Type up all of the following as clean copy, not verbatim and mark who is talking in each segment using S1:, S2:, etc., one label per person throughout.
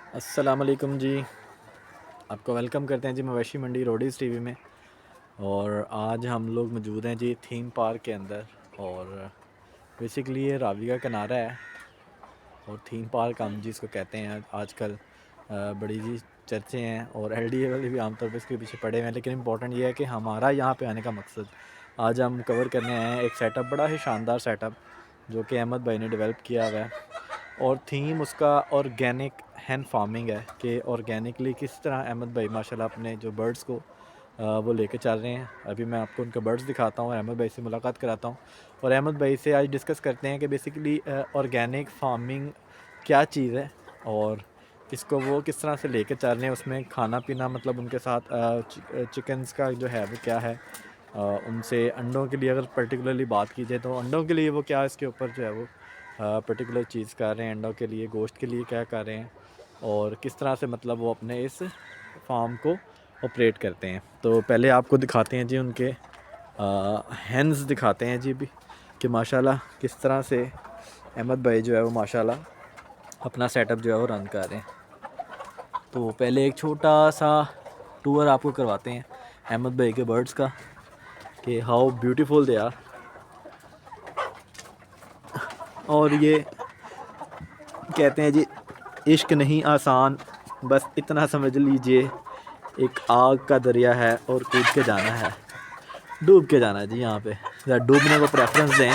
S1: अस्सलाम वालेकुम जी। आपको वेलकम करते हैं जी मवेशी मंडी रोडीज़ टीवी में। और आज हम लोग मौजूद हैं जी थीम पार्क के अंदर। और बेसिकली ये रावी का किनारा है और थीम पार्क हम जिसको कहते हैं आजकल बड़ी जी चर्चे हैं और एलडीए वाले भी आमतौर पर इसके पीछे पड़े हुए हैं। लेकिन इम्पॉर्टेंट ये है कि हमारा यहाँ पे आने का मकसद आज हम कवर करने आए हैं एक सेटअप, बड़ा ही शानदार सेटअप जो कि अहमद भाई ने डेवलप किया हुआ है। और थीम उसका ऑर्गेनिक हैंड फार्मिंग है कि ऑर्गेनिकली किस तरह अहमद भाई माशाल्लाह अपने जो बर्ड्स को वो लेके चल रहे हैं। अभी मैं आपको उनके बर्ड्स दिखाता हूँ, अहमद भाई से मुलाकात कराता हूँ और अहमद भाई से आज डिस्कस करते हैं कि बेसिकली ऑर्गेनिक फार्मिंग क्या चीज़ है और इसको वो किस तरह से लेके चल रहे हैं। उसमें खाना पीना मतलब उनके साथ चिकन्स का जो है वो क्या है, उनसे अंडों के लिए अगर पर्टिकुलरली बात की जाए तो अंडों के लिए वो क्या इसके ऊपर जो है वो पर्टिकुलर चीज़ कर रहे हैं, अंडों के लिए गोश्त के लिए क्या कर रहे हैं और किस तरह से मतलब वो अपने इस फार्म को ऑपरेट करते हैं। तो पहले आपको दिखाते हैं जी उनके हैंड्स दिखाते हैं जी भी कि माशाल्लाह किस तरह से अहमद भाई जो है वो माशाल्लाह अपना सेटअप जो है वो रन कर रहे हैं। तो पहले एक छोटा सा टूर आपको करवाते हैं अहमद भाई के बर्ड्स का कि हाउ ब्यूटीफुल दे आर। और ये कहते हैं जी इश्क नहीं आसान, बस इतना समझ लीजिए एक आग का दरिया है और कूद के जाना है, डूब के जाना है जी। यहाँ पे ज़रा डूबने को प्रेफरेंस दें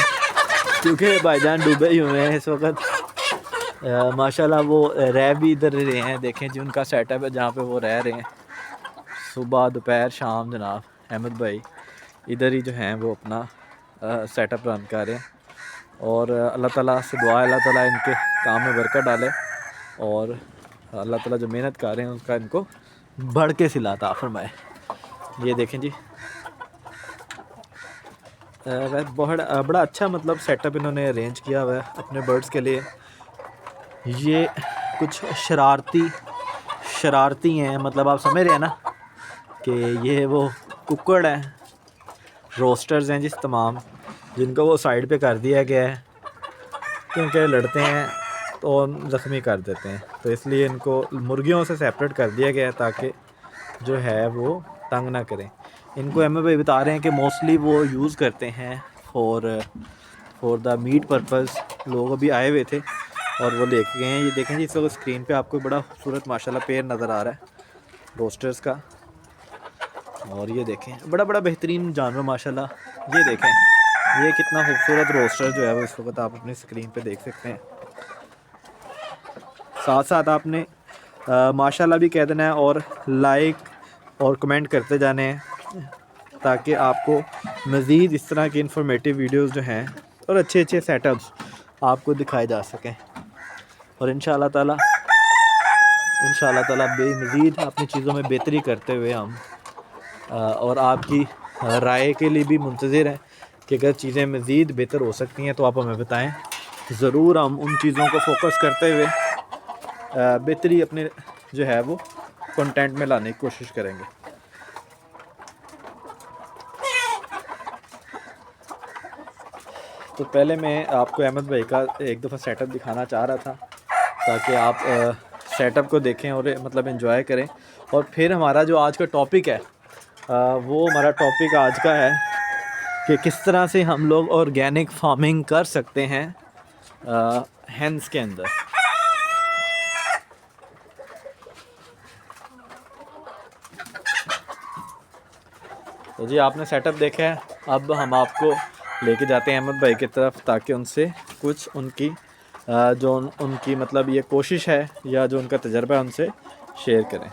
S1: क्योंकि भाईजान डूबे ही हुए हैं इस वक्त। माशाल्लाह वो रह भी इधर रहे हैं, देखें जी उनका सेटअप है जहाँ पे वो रह रहे हैं। सुबह दोपहर शाम जनाब अहमद भाई इधर ही जो हैं वो अपना सेटअप रन कर रहे हैं। और अल्लाह ताला से दुआ है अल्लाह ताला इनके काम में बरकत डाले और अल्लाह ताला जो मेहनत कर रहे हैं उसका इनको बढ़ के सिलाता फरमाए। ये देखें जी बहुत बड़ा अच्छा मतलब सेटअप इन्होंने अरेंज किया हुआ है अपने बर्ड्स के लिए। ये कुछ शरारती हैं, मतलब आप समझ रहे हैं ना कि ये वो कुक्कड़ हैं, रोस्टर्स हैं जिस तमाम जिनको वो साइड पे कर दिया गया है क्योंकि लड़ते हैं तो ज़ख्मी कर देते हैं, तो इसलिए इनको मुर्गियों से सेपरेट कर दिया गया है ताकि जो है वो तंग ना करें। इनको एम भाई बता रहे हैं कि मोस्टली वो यूज़ करते हैं फॉर द मीट पर्पज़। लोग अभी आए हुए थे और वो लेके गए हैं। ये देखें जी इस वक्त स्क्रीन पे आपको बड़ा खूबसूरत माशाल्लाह पेड़ नज़र आ रहा है रोस्टर्स का। और ये देखें बड़ा बड़ा बेहतरीन जानवर माशाल्लाह। ये देखें ये कितना खूबसूरत रोस्टर जो है वो इस वक्त आप अपनी स्क्रीन पे देख सकते हैं। साथ साथ आपने माशाल्लाह भी कह देना है और लाइक और कमेंट करते जाने हैं ताकि आपको मज़ीद इस तरह की इंफॉर्मेटिव वीडियोस जो हैं और अच्छे अच्छे सेटअप्स आपको दिखाए जा सकें। और इंशाल्लाह ताला मज़ीद अपनी चीज़ों में बेहतरी करते हुए हम और आपकी राय के लिए भी मुंतज़िर हैं कि अगर चीज़ें मज़ीद बेहतर हो सकती हैं तो आप हमें बताएं। ज़रूर हम उन चीज़ों को फोकस करते हुए बेहतरी अपने जो है वो कंटेंट में लाने की कोशिश करेंगे। तो पहले मैं आपको अहमद भाई का एक दफ़ा सेटअप दिखाना चाह रहा था ताकि आप सेटअप को देखें और मतलब एंजॉय करें। और फिर हमारा जो आज का टॉपिक है वो हमारा टॉपिक आज का है कि किस तरह से हम लोग ऑर्गेनिक फार्मिंग कर सकते हैं हेंस के अंदर। तो जी आपने सेटअप देखा है, अब हम आपको लेके जाते हैं अहमद भाई की तरफ ताकि उनसे कुछ उनकी जो उनकी मतलब ये कोशिश है या जो उनका तजर्बा है उनसे शेयर करें।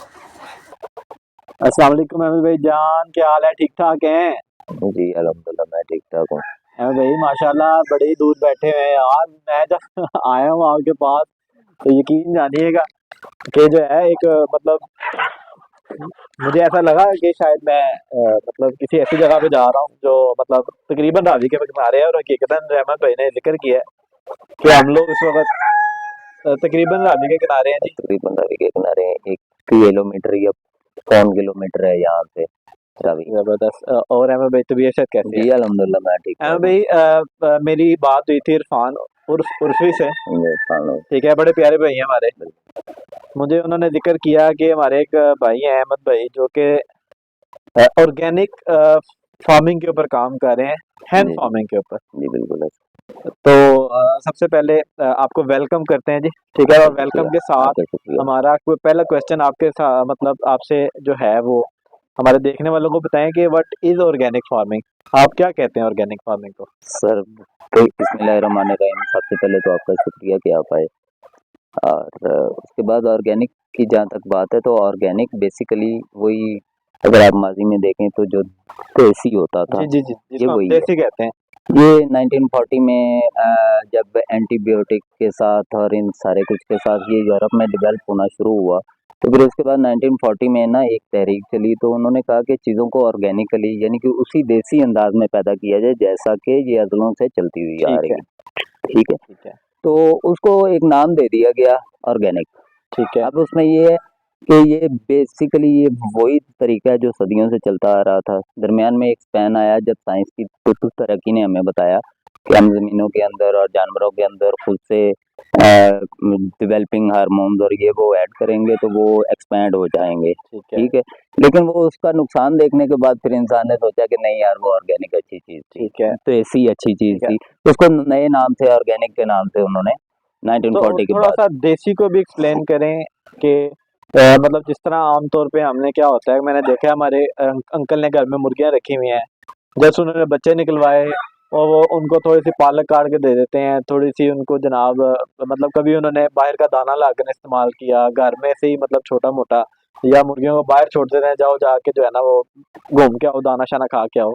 S1: अस्सलाम वालेकुम अहमद भाई जान, क्या हाल है? ठीक ठाक हैं?
S2: जी अल्हम्दुलिल्लाह मैं ठीक ठाक हूँ।
S1: अहमद भाई माशाल्लाह बड़े ही दूर बैठे हुए हैं यार। मैं जब आया हूँ आपके पास तो यकीन जानिएगा कि जो है एक मतलब मुझे ऐसा लगा कि शायद मैं मतलब किसी ऐसी जगह पे जा रहा हूँ जो मतलब तकरीबन रावी के किनारे है। और हकीकतन रहमत भाई ने जिक्र किया है कि हम लोग इस वक्त तकरीबन रावी के किनारे हैं जी।
S2: तकरीबन रवि के किनारे 1 किलोमीटर या 1.25 किलोमीटर है यहाँ से रवि।
S1: जबरदस्त। और अहमद भाई तबीयत शायद कैसी है?
S2: जी अल्हम्दुलिल्लाह मैं ठीक
S1: अहमद
S2: ठाक हूँ।
S1: भाई मेरी बात हुई थी इरफान उर्फी से,
S2: जी, हाँ,
S1: ठीक है, बड़े प्यारे भाई हैं हमारे। मुझे उन्होंने जिक्र किया कि हमारे एक भाई हैं अहमद भाई जो कि ऑर्गेनिक फार्मिंग के ऊपर काम कर रहे हैं, हैंड
S2: जी
S1: फार्मिंग के ऊपर।
S2: जी बिल्कुल
S1: तो सबसे पहले आपको वेलकम करते हैं जी, ठीक है।
S2: आपका
S1: और वेलकम
S2: शुक्रिया,
S1: के साथ
S2: आपका शुक्रिया।
S1: हमारा कोई पहला क्वेश्चन आपके साथ मतलब आपसे जो है वो हमारे देखने वालों को बताएं कि व्हाट इज ऑर्गेनिक फार्मिंग, आप क्या कहते हैं ऑर्गेनिक फार्मिंग को?
S2: सर तो बिस्मिल्लाहिर्रहमानिर्रहीम, सबसे पहले तो आपका शुक्रिया कि आप आए। और उसके बाद ऑर्गेनिक की जहाँ तक बात है तो ऑर्गेनिक बेसिकली वही, अगर आप माजी में देखें तो जो देसी होता था
S1: जी जी जी,
S2: ये
S1: जिसको हम
S2: वही है।
S1: देसी कहते हैं।
S2: ये 1940 में जब एंटीबायोटिक के साथ और इन सारे कुछ के साथ ये यूरोप में डेवलप होना शुरू हुआ, तो फिर उसके बाद 1940 में ना एक तहरीक चली, तो उन्होंने कहा कि चीज़ों को ऑर्गेनिकली यानी कि उसी देसी अंदाज में पैदा किया जाए जैसा कि ये अज़लों से चलती हुई आ
S1: ठीक
S2: रही
S1: है,
S2: है। ठीक है,
S1: ठीक है,
S2: तो उसको एक नाम दे दिया गया ऑर्गेनिक।
S1: ठीक है,
S2: अब उसमें ये है कि ये बेसिकली ये वही तरीका है जो सदियों से चलता आ रहा था। दरमियान में एक स्पैन आया जब साइंस की तरक्की ने हमें बताया कि हम ज़मीनों के अंदर और जानवरों के अंदर खुद से डेवलपिंग हार्मोन्स और ये वो ऐड करेंगे तो वो एक्सपैंड हो जाएँगे,
S1: ठीक है,
S2: ठीक है। लेकिन वो उसका नुकसान देखने के बाद फिर इंसान ने सोचा कि नहीं यार, वो ऑर्गेनिक अच्छी चीज़ थी,
S1: ठीक है,
S2: तो ऐसी अच्छी चीज़
S1: ठीक है।
S2: थी। उसको नए नाम से ऑर्गेनिक के नाम से उन्होंने
S1: तो
S2: 1940 के
S1: थोड़ा
S2: बाद।
S1: सा देसी को भी एक्सप्लेन करें कि मतलब जिस तरह आमतौर पे हमने क्या होता है, मैंने देखा है हमारे अंकल ने घर में मुर्गियां रखी हुई हैं, जैसे उन्होंने बच्चे निकलवाए और वो उनको थोड़ी सी पालक काट के दे देते हैं, थोड़ी सी उनको जनाब मतलब कभी उन्होंने बाहर का दाना ला कर इस्तेमाल किया घर में से ही, मतलब छोटा मोटा, या मुर्गियों को बाहर छोड़ देते हैं, जाओ जाके जो है ना वो घूम के आओ, दाना शाना खा के आओ।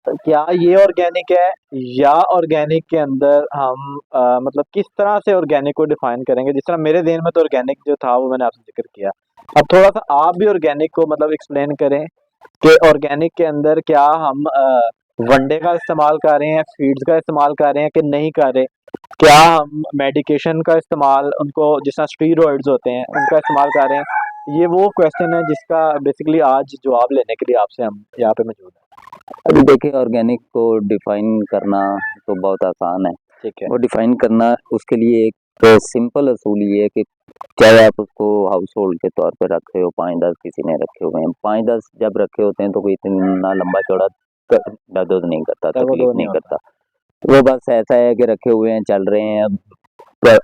S1: तो क्या ये ऑर्गेनिक है, या ऑर्गेनिक के अंदर हम मतलब किस तरह से ऑर्गेनिक को डिफाइन करेंगे? जिस तरह मेरे ज़हन में तो ऑर्गेनिक जो था वो मैंने आपसे ज़िक्र किया। अब थोड़ा-सा आप भी ऑर्गेनिक को मतलब एक्सप्लेन करें कि ऑर्गेनिक के अंदर क्या हम वनडे का इस्तेमाल कर रहे हैं, फीड्स का इस्तेमाल कर रहे हैं कि नहीं कर रहे? क्या हम मेडिकेशन का इस्तेमाल, उनको जिस तरह स्टीरॉइड्स होते हैं, उनका इस्तेमाल कर रहे हैं? ये वो क्वेश्चन है जिसका बेसिकली आज जवाब लेने के लिए आपसे हम यहाँ पे मौजूद हैं।
S2: अभी देखिए, ऑर्गेनिक को डिफाइन करना तो बहुत आसान है।
S1: ठीक है,
S2: वो डिफाइन करना उसके लिए एक सिंपल असूल ये है कि चाहे आप उसको हाउस होल्ड के तौर पे रखे हो, 5-10 किसी ने रखे हुए हैं, 5-10 जब रखे होते हैं तो कोई इतना लंबा चौड़ा दर्द नहीं करता, तकलीफ
S1: तगड़ो नहीं
S2: नहीं
S1: होता।
S2: करता। वो बस ऐसा है कि रखे हुए हैं, चल रहे हैं, अब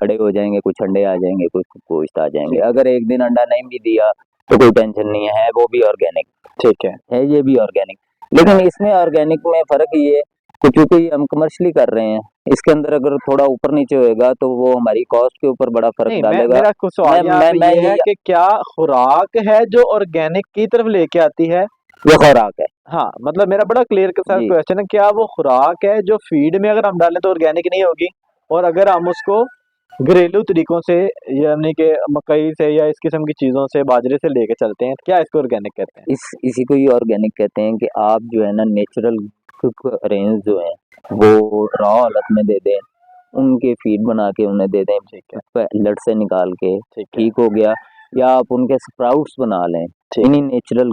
S2: अड़े हो जाएंगे, कुछ अंडे आ जाएंगे, कुछ गोश्त आ जाएंगे।
S1: ठीक है,
S2: अगर एक दिन अंडा नहीं भी दिया तो कोई टेंशन नहीं है, वो भी ऑर्गेनिक
S1: ठीक है।
S2: है, ये भी ऑर्गेनिक। लेकिन इसमें ऑर्गेनिक में फ़र्क ये है कि चूँकि हम कमर्शियली कर रहे हैं, इसके अंदर अगर थोड़ा ऊपर-नीचे होएगा तो वो हमारी कॉस्ट के ऊपर बड़ा फ़र्क
S1: नहीं, मैं
S2: डालेगा।
S1: मेरा कुछ
S2: मैं
S1: सवाल यहाँ
S2: मैं
S1: पे
S2: मैं
S1: ये है
S2: यही
S1: कि क्या खुराक है जो ऑर्गेनिक की तरफ लेके आती है?
S2: ये खुराक है।
S1: हाँ, मतलब मेरा बड़ा क्लियर के साथ
S2: जी,
S1: क्वेश्चन है, क्या वो खुराक है जो फीड में अगर हम डालें तो ऑर्गेनिक नहीं होगी? और अगर हम उसको घरेलू तरीकों से, यानी कि मकई से या इस किस्म की चीज़ों से, बाजरे से लेके चलते हैं, क्या इसको ऑर्गेनिक कहते हैं?
S2: इसी को ही ऑर्गेनिक कहते हैं कि आप जो है ना नेचुरल रेंज जो है वो रॉ हालत में दे दें, उनके फीड बना के उन्हें दे दें,
S1: ठीक है,
S2: लट से निकाल के,
S1: ठीक है,
S2: ठीक हो गया। या आप उनके स्प्राउट्स बना लें,
S1: ठीक
S2: इन्हीं
S1: है।
S2: नेचुरल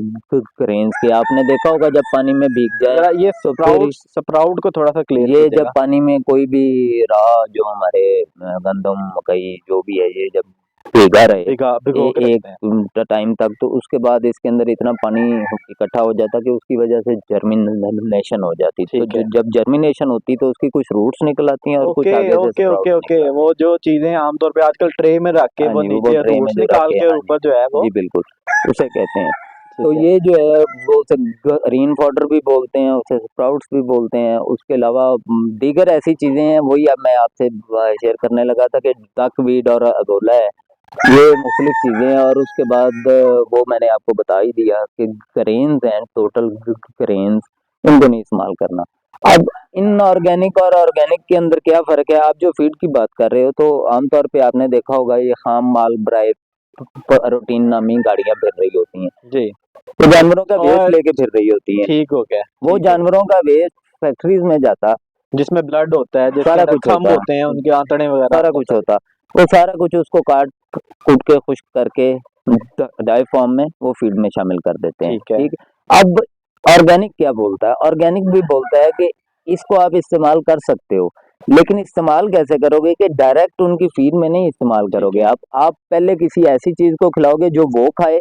S2: रेंज के। आपने देखा होगा जब पानी में भीग जाए
S1: ज़रा ये
S2: तो फिर
S1: स्प्राउट को थोड़ा-सा क्लियर
S2: ये जब
S1: कीजिएगा।
S2: पानी में कोई भी रॉ जो हमारे गंदम, मकई जो भी है, ये जब भीगा रहे
S1: भिगो के
S2: एक
S1: रखते हैं।
S2: टाइम तक, तो उसके बाद इसके अंदर इतना पानी इकट्ठा हो जाता कि उसकी वजह से जर्मिनेशन हो जाती। तो
S1: ठीक है।
S2: जब जर्मिनेशन होती तो उसकी कुछ रूट्स निकल आती हैं और कुछ
S1: ओके,
S2: आगे से
S1: ओके, ओके,
S2: स्प्राउट्स
S1: ओके।
S2: निकल आते
S1: वो जो चीज़ें आमतौर पे आजकल ट्रे में रख के
S2: हैं। हाँ
S1: वो
S2: जी, वो
S1: नीचे
S2: ट्रे में
S1: रूट्स
S2: जो रख
S1: निकाल
S2: के,
S1: के और
S2: हाँ जी,
S1: ऊपर जो है वो,
S2: जी बिल्कुल, उसे कहते हैं। तो
S1: ठीक है,
S2: ये जो है वो उसे ग्रीन फॉडर भी बोलते हैं, उसे स्प्राउट्स भी बोलते हैं। उसके अलावा दीगर ऐसी चीज़ें हैं, वही अब मैं आपसे शेयर करने लगा था कि डकवीड और अगोला है, ये मुख्तलिफ चीज़ें हैं। और उसके बाद वो मैंने आपको बता ही दिया कि ग्रेन्स हैं, टोटल ग्रेन्स, इनको नहीं इस्तेमाल करना। अब इनऑर्गेनिक और ऑर्गेनिक के अंदर क्या फ़र्क है? आप जो फीड की बात कर रहे हो तो आमतौर पे आपने देखा होगा ये खाम माल बराए प्रोटीन नामी गाड़ियाँ फिर रही होती हैं।
S1: जी।
S2: वो जानवरों का वेस्ट
S1: और
S2: लेके फिर रही होती हैं।
S1: ठीक हो गया,
S2: वो
S1: ठीक हो गया।
S2: जानवरों का वेस्ट फैक्ट्रीज में जाता,
S1: जिसमें ब्लड होता है, जिसके
S2: सारा
S1: अंदर
S2: कुछ
S1: थंब
S2: होता,
S1: होते हैं, उनके आंतड़े वगैरह
S2: सारा
S1: बहुत
S2: कुछ
S1: सारी।
S2: होता, वो सारा कुछ उसको काट कूट के खुश्क करके डाई फॉर्म में वो फीड में शामिल कर देते हैं।
S1: ठीक है,
S2: ठीक है। अब ऑर्गेनिक क्या बोलता है? ऑर्गेनिक भी बोलता है कि इसको आप इस्तेमाल कर सकते हो, लेकिन इस्तेमाल कैसे करोगे कि डायरेक्ट उनकी फीड में नहीं इस्तेमाल
S1: ठीक
S2: करोगे
S1: है।
S2: आप पहले किसी ऐसी चीज को खिलाओगे जो वो खाए,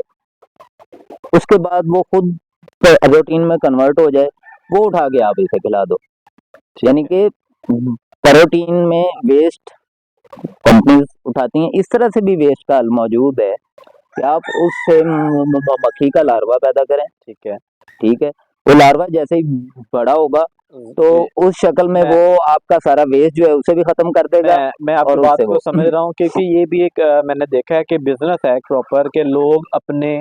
S2: उसके बाद वो खुद प्रोटीन में कन्वर्ट हो जाए, वो उठा के आप इसे खिला दो।
S1: ठीक
S2: यानी
S1: है।
S2: कि प्रोटीन में वेस्ट कंपनीज उठाती हैं, इस तरह से भी वेस्ट का हल मौजूद है कि आप उससे मक्खी का लार्वा पैदा करें।
S1: ठीक है।
S2: ठीक है, वो लार्वा जैसे ही बड़ा होगा तो
S1: जी,
S2: उस शक्ल में
S1: मैं
S2: वो आपका सारा वेस्ट जो है उसे भी खत्म कर देगा
S1: मैं आपकी
S2: और
S1: बात
S2: उससे
S1: को
S2: वो
S1: समझ रहा हूँ, क्योंकि ये भी एक मैंने देखा है कि बिजनेस है प्रॉपर, के लोग अपने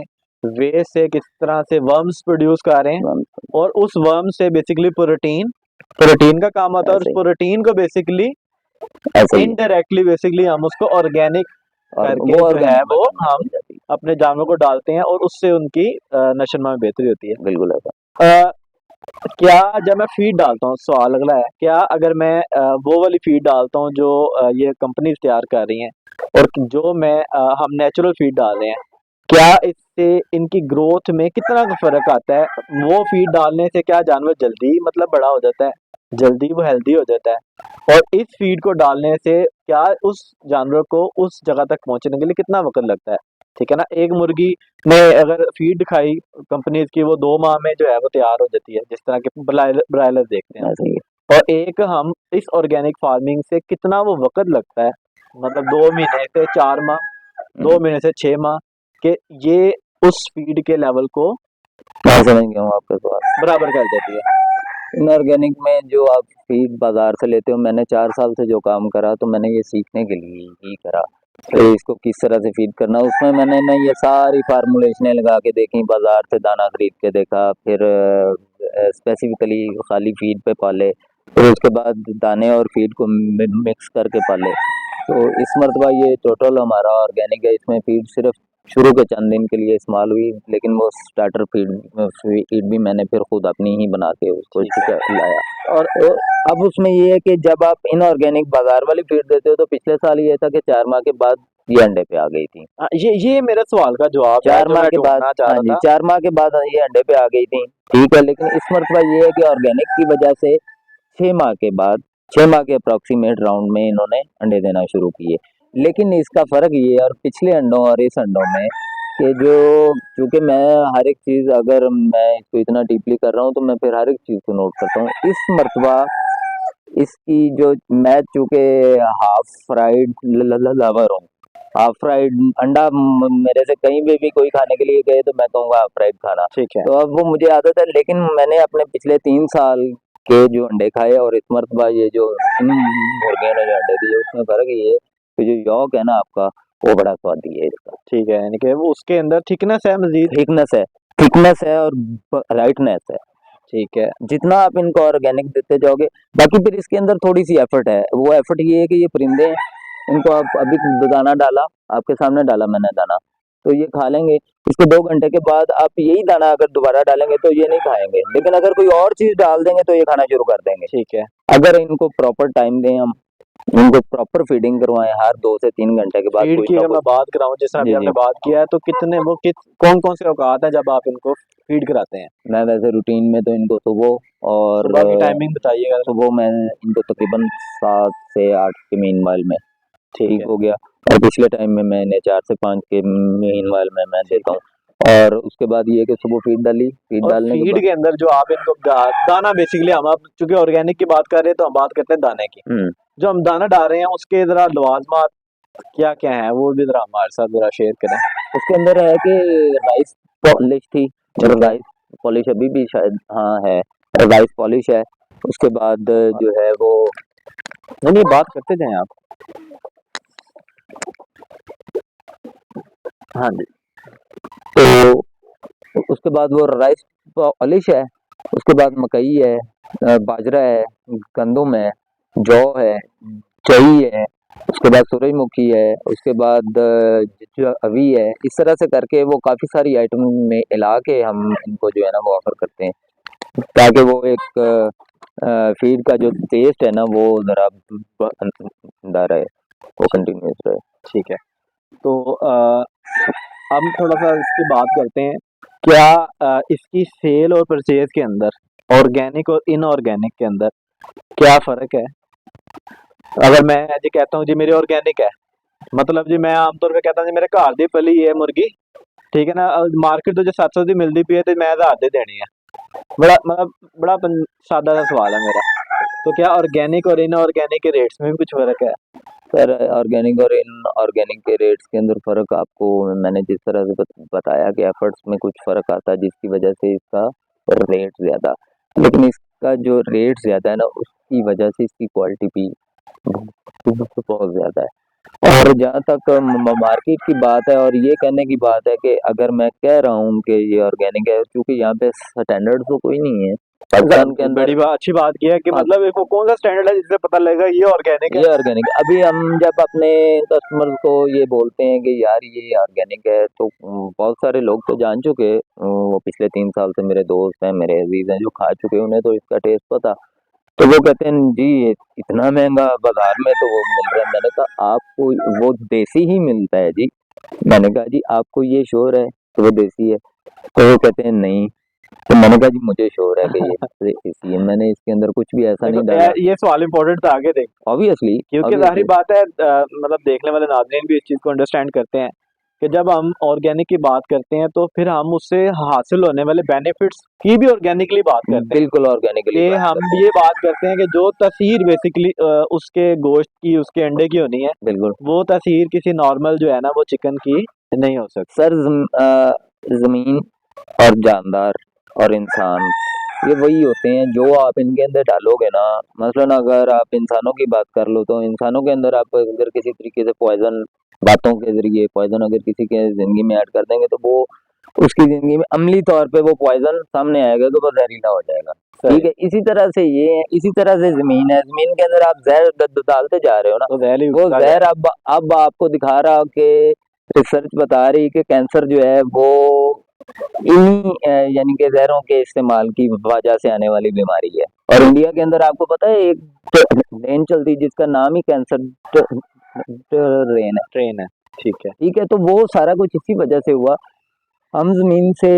S1: वेस्ट से किस तरह से वर्म्स प्रोड्यूस कर रहे हैं, और उस वर्म से बेसिकली प्रोटीन का काम होता है, और उस
S2: ऐसे ही
S1: प्रोटीन को बेसिकली
S2: ऐसे ही है।
S1: इनडायरेक्टली बेसिकली हम उसको ऑर्गेनिक
S2: और
S1: करके
S2: वो
S1: जो है
S2: ऑर्गेनिक में
S1: वो
S2: कन्वर्ट
S1: हम
S2: हो जाती
S1: अपने जानवरों को डालते हैं, और उससे उनकी नशोनुमा में बेहतरी होती है।
S2: है, बिल्कुल ऐसा।
S1: अ, क्या जब मैं फीड डालता हूँ, सवाल अगला है, क्या अगर मैं वो वाली फीड डालता हूँ जो ये कंपनीज तैयार कर रही हैं, और जो हम नेचुरल फीड डाल रहे हैं, क्या इससे इनकी ग्रोथ में कितना फर्क आता है? वो फीड डालने से क्या जानवर जल्दी मतलब बड़ा हो जाता है, जल्दी वो हेल्दी हो जाता है, और इस फीड को डालने से क्या उस जानवर को उस जगह तक पहुंचने के लिए कितना वक्त लगता है? ठीक है ना, एक मुर्गी ने अगर फीड खाई कंपनीज की, वो 2 माह में जो है वो तैयार हो जाती है, जिस तरह के ब्रायलर देखते हैं
S2: ऐसे ही है।
S1: हम। और एक हम इस ऑर्गेनिक फार्मिंग से कितना वो वक्त लगता है, मतलब 2 महीने से 4 माह,
S2: हम्म,
S1: 2 महीने से 6 माह, के ये उस फीड के लेवल को
S2: मैं समझ गया हूँ आपका सवाल।
S1: बराबर कर देती है।
S2: इनऑर्गेनिक में जो आप फीड बाजार से लेते हो, मैंने 4 साल से जो काम करा तो मैंने ये सीखने के लिए ही करा कि इसको किस तरह से फीड करना। उसमें मैंने ना ये सारी फार्मूलेशनें लगा के देखी, बाजार से दाना खरीद के देखा, फिर स्पेसिफिकली खाली फीड पे पाले, फिर उसके बाद दाने और फीड को मिक्स करके पाले। तो इस मरतबा ये टोटल हमारा ऑर्गेनिक है, इसमें फीड सिर्फ शुरू के चंद दिन के लिए इस्तेमाल हुई, लेकिन वो स्टार्टर फीड फीड भी मैंने फिर खुद अपनी ही बना के उसको
S1: ठीक है।
S2: लाया। और अब उसमें ये है कि जब आप इनऑर्गेनिक बाजार वाली फीड देते हो तो पिछले साल ये था कि 4 माह के बाद ये अंडे पे आ गई थी।
S1: ये मेरे सवाल का जवाब है
S2: चार
S1: जो
S2: माह
S1: मैं
S2: के बाद,
S1: ढूंढना चाह
S2: हाँ
S1: रहा
S2: जी,
S1: था।
S2: 4 माह के बाद ये अंडे पे आ गई थी। ठीक है, लेकिन इस मरतबा ये है कि ऑर्गेनिक की वजह से 6 माह के बाद, 6 माह के अप्रोक्सीमेट राउंड में इन्होंने अंडे देना शुरू किए। लेकिन इसका फर्क ये है और पिछले अंडों और इस अंडों में कि जो, चूंकि मैं हर एक चीज, अगर मैं इसको इतना डीपली कर रहा हूँ तो मैं फिर हर एक चीज को नोट करता हूँ। इस मरतबा इसकी जो, मैं चूंकि हाफ फ्राइड लवर हूँ, हाफ फ्राइड अंडा मेरे से कहीं भी कोई खाने के लिए गए तो मैं कहूँगा हाफ फ्राइड खाना।
S1: ठीक है।
S2: तो अब वो मुझे आदत है, लेकिन मैंने अपने पिछले 3 साल के जो अंडे खाए और इस मरतबा ये जो इन मुर्गियों ने जो अंडे दिए, उसमें फर्क ये है कि जो यॉक है ना आपका, वो बड़ा स्वादी है इसका।
S1: ठीक है, यानी कि वो उसके अंदर थिकनेस है मजीद।
S2: थिकनेस है, थिकनेस है और राइटनेस है।
S1: ठीक है।
S2: जितना आप इनको ऑर्गेनिक देते जाओगे, बाकी फिर इसके अंदर थोड़ी सी एफर्ट है। वो एफर्ट ये है कि ये परिंदे हैं, इनको आप अभी दाना डाला, आपके सामने डाला मैंने दाना, तो ये खा लेंगे। इसके 2 घंटे के बाद आप यही दाना अगर दोबारा डालेंगे तो ये नहीं खाएंगे, लेकिन अगर कोई और चीज डाल देंगे तो ये खाना शुरू कर देंगे।
S1: ठीक है।
S2: अगर इनको प्रॉपर टाइम दें, हम इनको प्रॉपर फीडिंग करवाएं, हर 2 से 3 घंटे के बाद
S1: फीड
S2: कोई
S1: की
S2: ना
S1: अगर मैं
S2: कोई।
S1: बात कराऊं, जिस तरह अभी
S2: जी जी,
S1: आपने बात किया है, तो कितने वो कौन कौन से औकात है जब आप इनको फीड कराते हैं?
S2: मैं वैसे रूटीन में तो इनको सुबह और
S1: सुबह की टाइमिंग बताइएगा।
S2: सुबह मैं इनको तकरीबन 7 से 8 के मीन माइल में,
S1: ठीक
S2: ठीक
S1: है।
S2: हो गया। और पिछले टाइम में मैंने 4 से 5 के मीन माइल में मैं
S1: ठीक
S2: देता
S1: है।
S2: हूँ। और उसके बाद ये है कि सुबह फीड डाली, फीड
S1: और
S2: डालने के
S1: फीड
S2: बाद,
S1: के अंदर जो आप इनको दाना बेसिकली, हम आप चूंकि ऑर्गेनिक की बात कर रहे हैं तो हम बात करते हैं दाने की।
S2: हम्म,
S1: जो हम दाना डाल रहे हैं उसके जरा लवाजमात क्या क्या है, वो भी जरा हमारे साथ जरा शेयर करें।
S2: उसके अंदर है कि राइस पॉलिश थी, और
S1: ठीक है।
S2: राइस पॉलिश अभी भी शायद हाँ है, राइस पॉलिश है। उसके बाद जो है वो,
S1: नहीं नहीं, बात करते जाएं आप।
S2: हाँ जी, तो उसके बाद वो राइस पॉलिश है। उसके बाद मकई है, बाजरा है, गंदम है, जौ है, चई है, उसके बाद सूरजमुखी है, उसके बाद जो अवी है। इस तरह से करके वो काफी सारी आइटम में मिला के हम इनको जो है ना वो ऑफर करते हैं, ताकि वो एक फीड का जो टेस्ट है ना वो जरा बरकरार रहे, वो कंटिन्यूस रहे।
S1: ठीक है। तो हम थोड़ा सा इसकी बात करते हैं। क्या इसकी सेल और परचेज के अंदर ऑर्गेनिक और इनऑर्गेनिक के अंदर क्या फर्क है? अगर मैं जी कहता हूँ जी मेरी ऑर्गेनिक है, मतलब जी मैं आमतौर पे कहता हूँ जी मेरे घर दी पली है मुर्गी, ठीक है ना, मार्केट तो जो 700 की मिलती पई है तो मैं 1000 दी देनी है। बड़ा मतलब बड़ा सादा सा सवाल है मेरा। तो क्या ऑर्गेनिक और इनऑर्गेनिक के रेट्स में भी कुछ फर्क है?
S2: सर ऑर्गेनिक और इन ऑर्गेनिक के रेट्स के अंदर फ़र्क आपको मैंने जिस तरह से बताया कि एफर्ट्स में कुछ फ़र्क आता है जिसकी वजह से इसका रेट ज़्यादा, लेकिन इसका जो रेट ज़्यादा है ना उसकी वजह से इसकी क्वालिटी भी बहुत ज़्यादा है। और जहाँ तक मार्केट की बात है और ये कहने की बात है कि अगर मैं कह रहा हूँ कि ये ऑर्गेनिक है, क्योंकि यहाँ पे स्टैंडर्ड तो कोई नहीं है पाकिस्तान के अंदर।
S1: बड़ी बात अच्छी बात की है कि
S2: हाँ,
S1: मतलब इसको कौन सा स्टैंडर्ड है जिससे पता लगेगा ये ऑर्गेनिक है?
S2: ये ऑर्गेनिक अभी हम जब अपने कस्टमर को ये बोलते हैं कि यार ये ऑर्गेनिक है तो बहुत सारे लोग तो जान चुके हैं, वो पिछले 3 साल से मेरे दोस्त हैं, मेरे अजीज हैं जो खा चुके हैं, उन्हें तो इसका टेस्ट पता। तो वो कहते हैं जी ये इतना महंगा बाजार में तो वो मिल रहा है। मैंने कहा आपको वो देसी ही मिलता है जी। मैंने कहा जी आपको ये श्योर है कि वो देसी है? तो वो कहते हैं नहीं। तो मैंने कहा जी मुझे श्योर है कि ये देसी है, मैंने इसके अंदर कुछ भी ऐसा नहीं
S1: देखो
S2: डाला।
S1: ये सवाल इम्पोर्टेंट था, आगे देख,
S2: ऑब्वियसली
S1: क्योंकि जाहिर
S2: ऑब्वियसली
S1: बात है मतलब देखने वाले नाज़रीन भी इस चीज़ को अंडरस्टैंड करते हैं कि जब हम ऑर्गेनिक की बात करते हैं तो फिर हम उससे हासिल होने वाले बेनिफिट्स की भी ऑर्गेनिकली बात करते हैं।
S2: बिल्कुल ऑर्गेनिकली
S1: कि
S2: बात
S1: हम
S2: करते हैं।
S1: ये बात करते हैं कि जो तसीर बेसिकली उसके गोश्त की, उसके अंडे की होनी है,
S2: बिल्कुल
S1: वो तसीर किसी नॉर्मल जो है ना वो चिकन की नहीं हो सकती।
S2: सर जमीन और जानदार और इंसान ये वही होते हैं जो आप इनके अंदर डालोगे ना। मसलन अगर आप इंसानों की बात कर लो तो इंसानों के अंदर आप अगर किसी तरीके से पॉइजन बातों के जरिए पॉइजन अगर किसी के जिंदगी में ऐड कर देंगे तो वो उसकी जिंदगी में अमली तौर पे वो पॉइजन सामने आएगा तो वो जहरीला हो जाएगा। ठीक
S1: सही।
S2: है, इसी तरह से ये है, इसी तरह से जमीन है, जमीन के अंदर आप जहर डालते जा रहे हो ना।
S1: तो जहर ही
S2: वो
S1: उगता
S2: जहर
S1: जाएगा।
S2: अब आपको दिखा रहा कि रिसर्च बता रही कि कैंसर जो है वो इन्हीं यानी कि जहरों के इस्तेमाल की वजह से आने वाली बीमारी है। और इंडिया के अंदर आपको पता है एक रेन चलती है जिसका नाम ही कैंसर रेन है।
S1: ट्रेन है। ठीक है।
S2: ठीक है, तो वो सारा कुछ इसी वजह से हुआ। हम जमीन से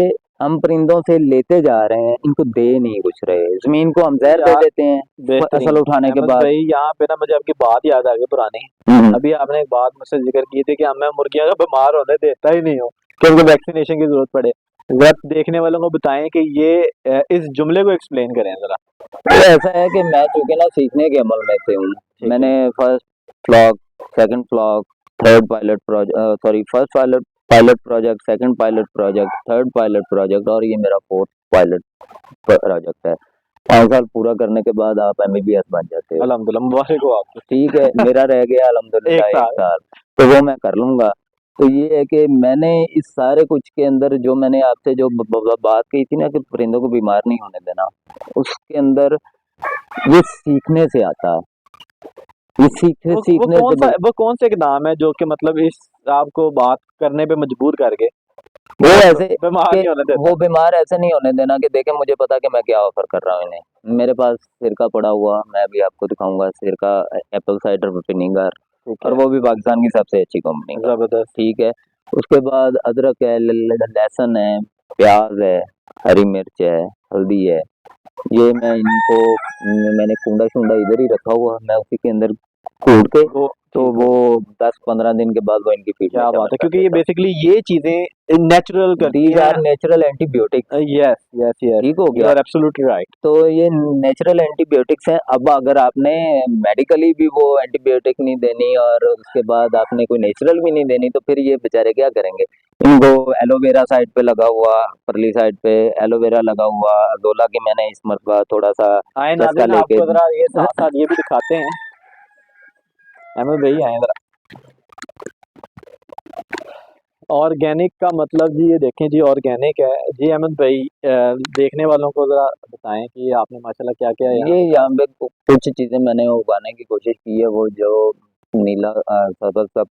S2: हम परिंदों से लेते जा रहे हैं, इनको दे नहीं कुछ रहे। जमीन को हम जहर दे
S1: यार
S2: देते हैं
S1: बेहतरीन।
S2: फसल उठाने के
S1: अहमद
S2: बाद।
S1: भाई यहाँ पे ना मुझे आपकी बात याद आ गई पुरानी।
S2: हम्म,
S1: अभी आपने एक बात मुझसे जिक्र की थी कि हमें मुर्गियां का बीमार होने देता ही नहीं हो कि उनको वैक्सीनेशन की जरूरत पड़े। जरा देखने वालों को बताएं कि ये इस जुमले को एक्सप्लेन करें जरा।
S2: तो ऐसा है कि मैं चूंकि ना सीखने के अमल में से हूँ।
S1: ठीक
S2: मैंने
S1: है।
S2: First flock, second flock, third pilot project, sorry first pilot pilot project, second pilot project, third pilot project और ये मेरा फोर्थ पायलट प्रोजेक्ट है। 5 साल पूरा करने के बाद आप एमबीबीएस बन जाते हो।
S1: अल्हम्दुलिल्लाह, मुबारक हो आपको।
S2: ठीक है, मेरा रह गया
S1: एक
S2: अल्हम्दुलिल्लाह 1
S1: साल।
S2: साल, तो वो मैं कर लूंगा। तो ये है कि मैंने इस सारे कुछ के अंदर जो मैंने आपसे जो बात कही थी ना कि परिंदों को बीमार नहीं होने देना, उसके अंदर ये सीखने से आता है। ये सीखने सीखने से
S1: वो कौन सा इकदाम है जो कि मतलब इस आपको बात करने पे मजबूर करके
S2: वो
S1: मतलब
S2: ऐसे
S1: बीमार
S2: कि
S1: नहीं होने देता?
S2: वो बीमार ऐसे नहीं होने देना कि देखे मुझे पता कि मैं क्या ऑफर कर रहा हूँ इन्हें। मेरे पास सिरका पड़ा हुआ, मैं भी आपको दिखाऊंगा सिरका, एप्पल साइडर विनेगर,
S1: ठीक
S2: और
S1: है।
S2: वो भी पाकिस्तान की सबसे अच्छी कंपनी का।
S1: जबरदस्त।
S2: ठीक है, उसके बाद अदरक है, लहसुन है, प्याज है, हरी मिर्च है, हल्दी है। ये मैं इनको मैंने कूड़ा शूंडा इधर ही रखा हुआ, मैं उसी के अंदर कूट के
S1: वो
S2: तो
S1: ठीक
S2: वो
S1: है।
S2: 10-15 दिन के बाद वो इनकी फीड में
S1: क्या बात
S2: शामिल
S1: है,
S2: कर
S1: क्योंकि ये
S2: देता हूँ।
S1: बेसिकली ये चीजें नेचुरल करती
S2: दीज
S1: हैं।
S2: Are natural antibiotics.
S1: Yes yes yes.
S2: ठीक हो
S1: यू
S2: गया।
S1: Are absolutely right.
S2: तो ये नेचुरल एंटीबायोटिक्स हैं। अब अगर आपने मेडिकली भी वो एंटीबायोटिक नहीं देनी और उसके बाद आपने कोई नेचुरल भी नहीं देनी तो फिर ये बेचारे क्या करेंगे? इनको एलोवेरा साइड पे लगा हुआ, परली साइड पे एलोवेरा लगा हुआ, अजोला की मैंने इस मरतबा थोड़ा सा
S1: आए
S2: चस्का
S1: नाज़रीन,
S2: लेके
S1: आपको जरा ये साथ साथ ये भी दिखाते हैं। अहमद भाई आए जरा। ऑर्गेनिक का मतलब जी ये देखें जी, ऑर्गेनिक है जी। अहमद भाई देखने वालों को जरा बताएं कि आपने माशाल्लाह क्या क्या यहाँ
S2: ये
S1: पे
S2: यहाँ पे कुछ चीजें मैंने उगाने की कोशिश की है। वो जो नीला सब्ज सा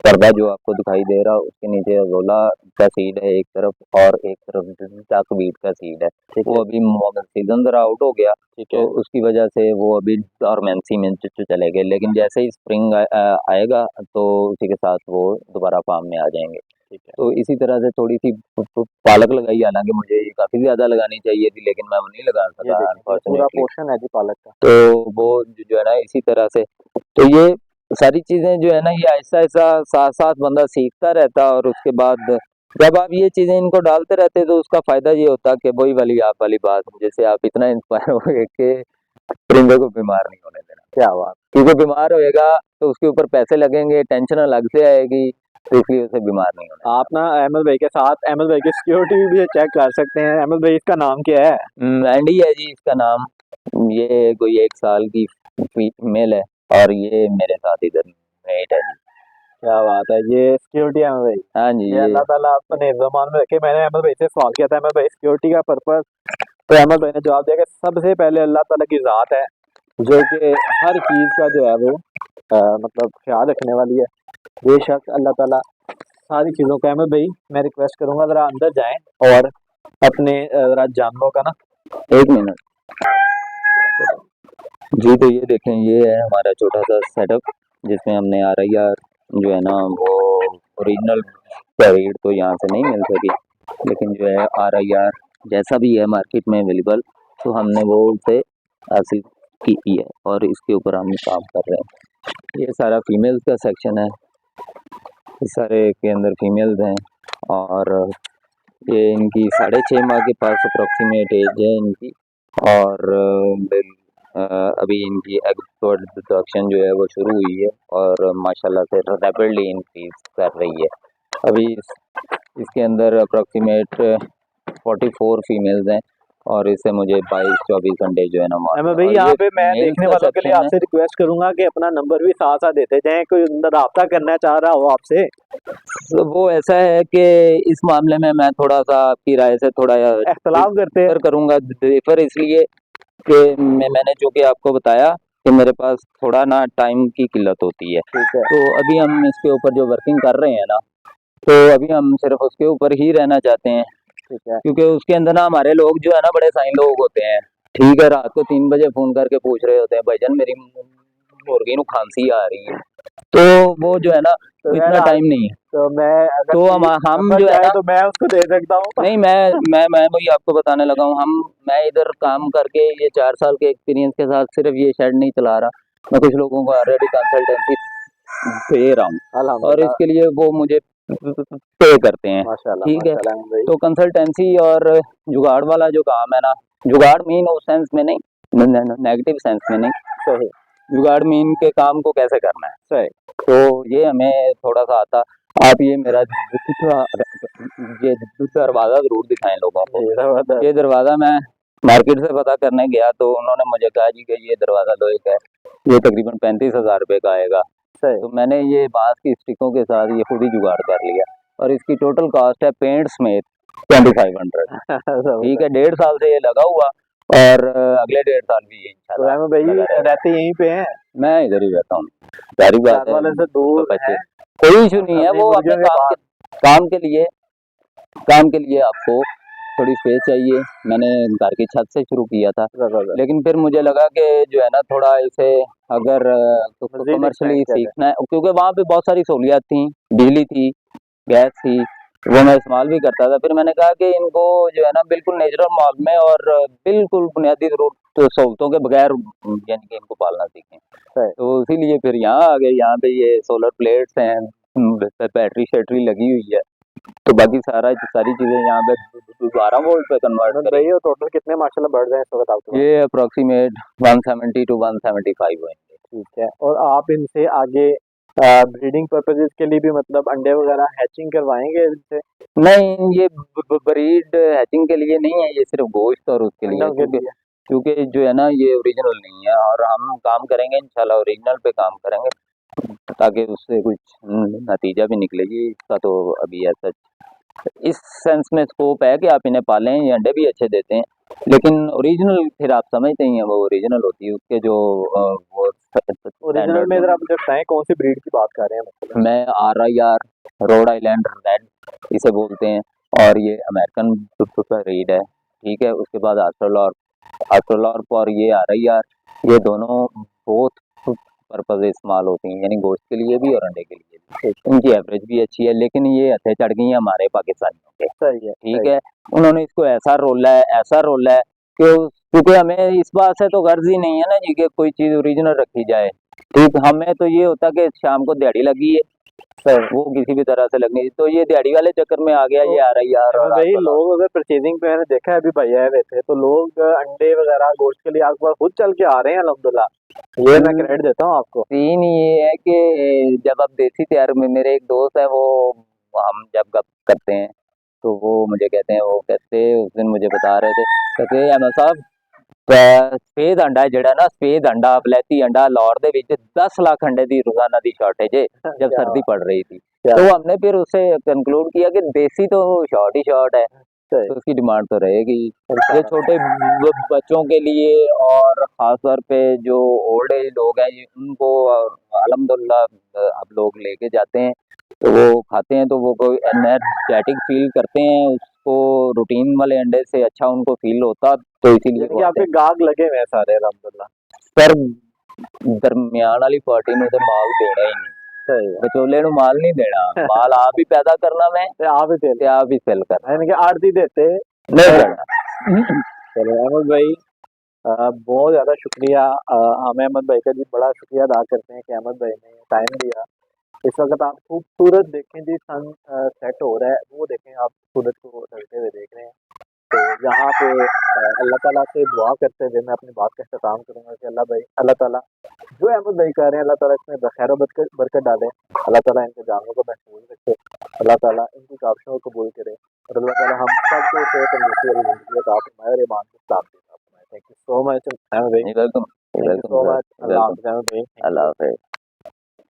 S2: पर्दा जो आपको दिखाई दे रहा है उसके नीचे अजोला का सीड है एक तरफ और एक तरफ डकवीट का सीड है।
S1: ठीक
S2: वो
S1: है।
S2: अभी सीजन जरा आउट हो गया
S1: ठीक
S2: तो
S1: है।
S2: उसकी वजह से वो अभी डॉर्मेंसी में चले गए, लेकिन जैसे ही स्प्रिंग आएगा तो उसी के साथ वो दोबारा फार्म में आ जाएंगे।
S1: ठीक है।
S2: तो इसी तरह से थोड़ी सी पालक लगाई, हालांकि मुझे ये काफी ज्यादा लगानी चाहिए थी, लेकिन मैं वो नहीं लगा
S1: ये
S2: सका
S1: देखें, ये पूरा
S2: अनफॉर्चुनेटली।
S1: पोर्शन है जी पालक का।
S2: तो वो जो है ना इसी तरह से, तो ये सारी चीजें जो है ना ये ऐसा ऐसा साथ साथ बंदा सीखता रहता, और उसके बाद जब आप ये चीजें इनको डालते रहते तो उसका फायदा ये होता कि वही वाली आप वाली बात, जैसे आप इतना इंस्पायर हो गए कि परिंदे को बीमार नहीं होने देना।
S1: क्या बात।
S2: क्योंकि बीमार होएगा तो उसके ऊपर पैसे लगेंगे, टेंशन अलग से आएगी, तो इसलिए उसे बीमार नहीं होने
S1: आप ना अहमद भाई के साथ अहमद भाई की सिक्योरिटी भी चेक कर सकते हैं। अहमद भाई इसका नाम क्या है?
S2: देना। एंडी है जी इसका नाम। ये कोई 1 साल की फीमेल है, और ये मेरे साथ इधर मेट है जी।
S1: क्या बात है, ये सिक्योरिटी है अहमद भाई।
S2: हाँ जी,
S1: ये
S2: ये
S1: अल्लाह ताला अपने ज़मान में रखे। मैंने अहमद भाई से सवाल किया था, अहमद भाई सिक्योरिटी का पर्पस, तो अहमद भाई ने जवाब दिया कि सबसे पहले अल्लाह ताला की ज़ात है जो कि हर चीज़ का जो है वो मतलब ख्याल रखने वाली है। बेशक अल्लाह ताला सारी चीज़ों का। अहमद भाई मैं रिक्वेस्ट करूंगा ज़रा अंदर जाएं और अपने ज़रा जानवरों का ना।
S2: 1 मिनट जी। तो ये देखें, ये है हमारा छोटा सा सेटअप जिसमें हमने RIR जो है ना वो ओरिजिनल ब्रीड तो यहाँ से नहीं मिल सकी, लेकिन जो है RIR जैसा भी है मार्केट में अवेलेबल, तो हमने वो उसे हासिल की है, और इसके ऊपर हम काम कर रहे हैं। ये सारा फीमेल्स का सेक्शन है, इस सारे के अंदर फीमेल्स हैं, और ये इनकी 6.5 माह के पास अप्रोक्सीमेट एज है इनकी, और अभी इनकी एग प्रोडक्शन जो है वो शुरू हुई है, और माशाल्लाह से रैपिडली इंक्रीज कर रही है। अभी इसके अंदर अप्रोक्सीमेट 44 फीमेल्स हैं, और इससे मुझे 22-24 अंडे जो है ना
S1: अहमद
S2: मारने
S1: भाई
S2: हैं। और
S1: यहाँ
S2: ये
S1: पे मैं
S2: मेल्स
S1: देखने
S2: का
S1: वालों के लिए
S2: सेक्शन है।
S1: आपसे रिक्वेस्ट करूंगा कि अपना नंबर भी साथ साथ देते जाएं। कोई रब्ता करना चाह रहा हो आपसे।
S2: तो वो ऐसा है कि इस मामले में मैं थोड़ा सा आपकी राय से थोड़ा
S1: इख्तलाफ करते हैं।
S2: डिफर करूंगा। डिफर इसलिए कि मैंने जो कि आपको बताया कि मेरे पास थोड़ा ना टाइम की किल्लत होती है,
S1: ठीक है।
S2: तो अभी हम इसके ऊपर जो वर्किंग कर रहे हैं ना, तो अभी हम सिर्फ उसके ऊपर ही रहना चाहते हैं,
S1: ठीक है।
S2: क्योंकि उसके अंदर ना हमारे लोग जो है ना बड़े साइन लोग होते हैं। ठीक है, रात को 3 बजे फोन करके पूछ रहे होते हैं, भाईजान मेरी मुर्गी को खांसी आ रही है, तो वो जो है ना
S1: तो
S2: इतना
S1: यार
S2: टाइम नहीं है।
S1: तो मैं अगर
S2: तो
S1: कोई
S2: हम
S1: नंबर
S2: जो है
S1: चाहे
S2: ना,
S1: तो मैं उसको दे सकता हूँ।
S2: नहीं, मैं वही आपको बताने लगा हूँ। मैं इधर काम करके ये 4 साल के एक्सपीरियंस के साथ सिर्फ ये शेड नहीं चला रहा, मैं कुछ लोगों को ऑलरेडी कंसल्टेंसी दे रहा हूँ, और
S1: अल्हम्दुलिल्लाह।
S2: इसके लिए वो मुझे पे करते हैं।
S1: माशाल्लाह
S2: ठीक है,
S1: माशाल्लाह अहमद भाई।
S2: तो कंसल्टेंसी और जुगाड़ वाला जो काम है ना, जुगाड़ मीन उस सेंस में नहीं, नेगेटिव सेंस में नहीं,
S1: सही
S2: जुगाड़ मीन के काम को कैसे करना है,
S1: सही।
S2: तो ये हमें थोड़ा सा आता। आप ये मेरा ये दरवाजा जरूर दिखाएं लोगों को।
S1: जी जबरदस्त।
S2: ये दरवाजा मैं मार्केट से पता करने गया तो उन्होंने मुझे कहा जी कि ये दरवाजा लोहे का है, ये तकरीबन 35,000 रुपये का आएगा।
S1: सही।
S2: तो मैंने ये बांस की स्टिकों के साथ ये खुद ही जुगाड़ कर लिया, और इसकी टोटल कॉस्ट है पेंट समेत 2500। ठीक है, 1.5 साल से ये लगा हुआ, और अगले 1.5 साल भी ये
S1: तो
S2: इंशाल्लाह
S1: अहमद भाई
S2: लगा रहेगा।
S1: रहते यहीं पे हैं?
S2: मैं इधर ही रहता हूँ, सारी बात
S1: घर
S2: है।
S1: वाले से दूर
S2: बच्चे
S1: हैं?
S2: कोई इशू नहीं है,
S1: अपनी
S2: वो अपने
S1: मुर्गियों के पास।
S2: काम के लिए आपको थोड़ी स्पेस चाहिए। मैंने घर की छत से शुरू किया था,
S1: जबरदस्त।
S2: लेकिन फिर मुझे लगा कि जो है ना थोड़ा इसे अगर
S1: मजीद
S2: कमर्शली
S1: एक्सपेंड कर दें।
S2: सीखना है, क्योंकि वहाँ पे बहुत सारी सहूलियात थी, बिजली थी, गैस थी, वो मैं इस्तेमाल भी करता था। फिर मैंने कहा कि इनको जो है ना बिल्कुल नेचुरल माहौल में और बिल्कुल बुनियादी जरूरत सहूलतों के बगैर यानी कि इनको पालना सीखें।
S1: सही।
S2: तो इसीलिए फिर यहाँ आ गए। यहाँ पे ये सोलर प्लेट्स हैं, बैटरी शैटरी लगी हुई है, तो बाकी सारी चीजें यहाँ पे 12 वोल्ट पे कन्वर्ट
S1: अहमद
S2: करें।
S1: भाई और टोटल कितने माशाल्लाह बढ़ रहे हैं इस वक्त आपके पास?
S2: ये अप्रोक्सीमेट 170 to 175 होंगे।
S1: ठीक है। और आप इनसे आगे ब्रीडिंग पर्पजेज के लिए भी मतलब अंडे वगैरह हैचिंग करवाएंगे इनसे?
S2: नहीं, ये ब्रीड हैचिंग के लिए नहीं है, ये सिर्फ गोश्त और उसके लिए है,
S1: अंडों के
S2: क्योंकि
S1: लिए।
S2: क्योंकि जो है ना ये ओरिजिनल नहीं है, और हम काम करेंगे इंशाल्लाह ओरिजिनल पे काम करेंगे, ताकि उससे कुछ नतीजा भी निकले। जी इसका तो अभी ऐसा इस सेंस में स्कोप है कि आप इन्हें पालें, ये अंडे भी अच्छे देते हैं, लेकिन ओरिजिनल फिर आप समझते ही हैं वो ओरिजिनल होती है, उसके जो वो
S1: ओरिजिनल
S2: स्टैंडर्ड
S1: में जरा
S2: होंगे।
S1: मुझे बताएं कौन सी ब्रीड की बात कर रहे हैं मतलब?
S2: मैं RIR रोड आइलैंड रेड इसे बोलते हैं, और ये अमेरिकन ब्रीड है। ठीक है, उसके बाद आस्ट्रोलॉर्प और ये RIR, ये दोनों बोथ पर्पज इस्तेमाल होती हैं, यानी गोश्त के लिए भी और अंडे के लिए भी। इनकी एवरेज भी अच्छी है, लेकिन ये हथे चढ़ गई हैं हमारे पाकिस्तानियों के।
S1: सही है,
S2: ठीक
S1: सही
S2: है, उन्होंने इसको ऐसा रोला है कि क्योंकि हमें इस बात से तो गर्ज ही नहीं है ना जी कि कोई चीज ओरिजिनल रखी जाए। ठीक, हमें तो ये होता कि शाम को दिहाड़ी लगी है,
S1: सही।
S2: वो किसी भी तरह से लगनी, तो ये दिहाड़ी वाले चक्कर में आ गया,
S1: तो
S2: ये आ रही यार
S1: अहमद
S2: और
S1: भाई,
S2: आपका
S1: लोग अगर परचेजिंग पे, मैंने देखा है अभी भैया आए हुए थे, तो लोग अंडे वगैरह गोश्त के लिए आपके पास खुद चल के आ रहे हैं, अल्हम्दुलिल्लाह, ये मैं क्रेडिट देता हूँ आपको।
S2: सीन ये है कि जब आप देसी तैयार में, मेरे एक दोस्त है, वो हम जब गप करते हैं तो वो मुझे कहते हैं, वो कहते उस दिन मुझे बता रहे थे, कहते अहमद साहब सफेद अंडा ਜਿਹੜਾ ना, सफेद अंडा बलैती अंडा लाहौर ਦੇ ਵਿੱਚ 10 लाख अंडे ਦੀ रोजाना ਦੀ शॉर्टेज है जब
S1: क्या
S2: सर्दी पड़ रही थी।
S1: क्या
S2: तो हमने फिर उससे कंक्लूड किया कि देसी तो शॉर्ट ही शॉर्ट है,
S1: सही,
S2: तो उसकी डिमांड तो रहेगी। ये
S1: इंशाल्लाह।
S2: छोटे बच्चों के लिए और खास तौर पे जो ओल्ड एज लोग हैं उनको अल्हम्दुलिल्लाह आप लोग लेके जाते हैं तो वो खाते हैं, तो वो कोई एनर्जेटिक फील करते हैं, उसको रूटीन वाले अंडे से अच्छा उनको फील होता, तो इसीलिए
S1: यानी
S2: वो
S1: कि
S2: आते
S1: आपके
S2: हैं।
S1: गाहक लगे हुए हैं सारे, अल्हम्दुलिल्लाह।
S2: पर दरमियान वाली पार्टी ने तो माल देना ही नहीं,
S1: सही है।
S2: विचोले ਨੂੰ माल नहीं देना, माल आप ही पैदा करना मैं
S1: ते आप ही
S2: ते
S1: चले,
S2: आप ही सेल करना,
S1: यानी कि आड़ती देते
S2: नहीं
S1: नहीं।
S2: करना।
S1: चलो अहमद भाई, बहुत ज़्यादा शुक्रिया। हम अहमद भाई का जी बड़ा शुक्रिया अदा करते हैं कि अहमद भाई ने टाइम दिया। इस वक्त आप खूबसूरत देखें जी, सन सेट हो रहा है, वो देखें आप, सूरज को ढलते हुए देख रहे हैं। तो यहाँ पे अल्लाह ताला से दुआ करते हुए मैं अपनी बात का इख्तिताम करूँगा कि अल्लाह ताला जो अहमद भाई कह रहे हैं, अल्लाह ताला इसमें खैर बरकत बरकत डाले, अल्लाह ताला इनके जानों को महफूज रखे, अल्लाह ताला इनकी काविशों को कबूल करे, और अल्लाह ताला हम सबको सेहत तंदुरुस्ती वाली ज़िंदगी अता फरमाए और ईमान के साथ फरमाए। Thank you so much Ahmed भाई,
S2: welcome,
S1: thank you so
S2: sir,
S1: much. Allah
S2: welcome.
S1: हाफ़िज़ अहमद भाई, थैंक
S2: अल्लाह
S1: यू।
S2: हाफिज।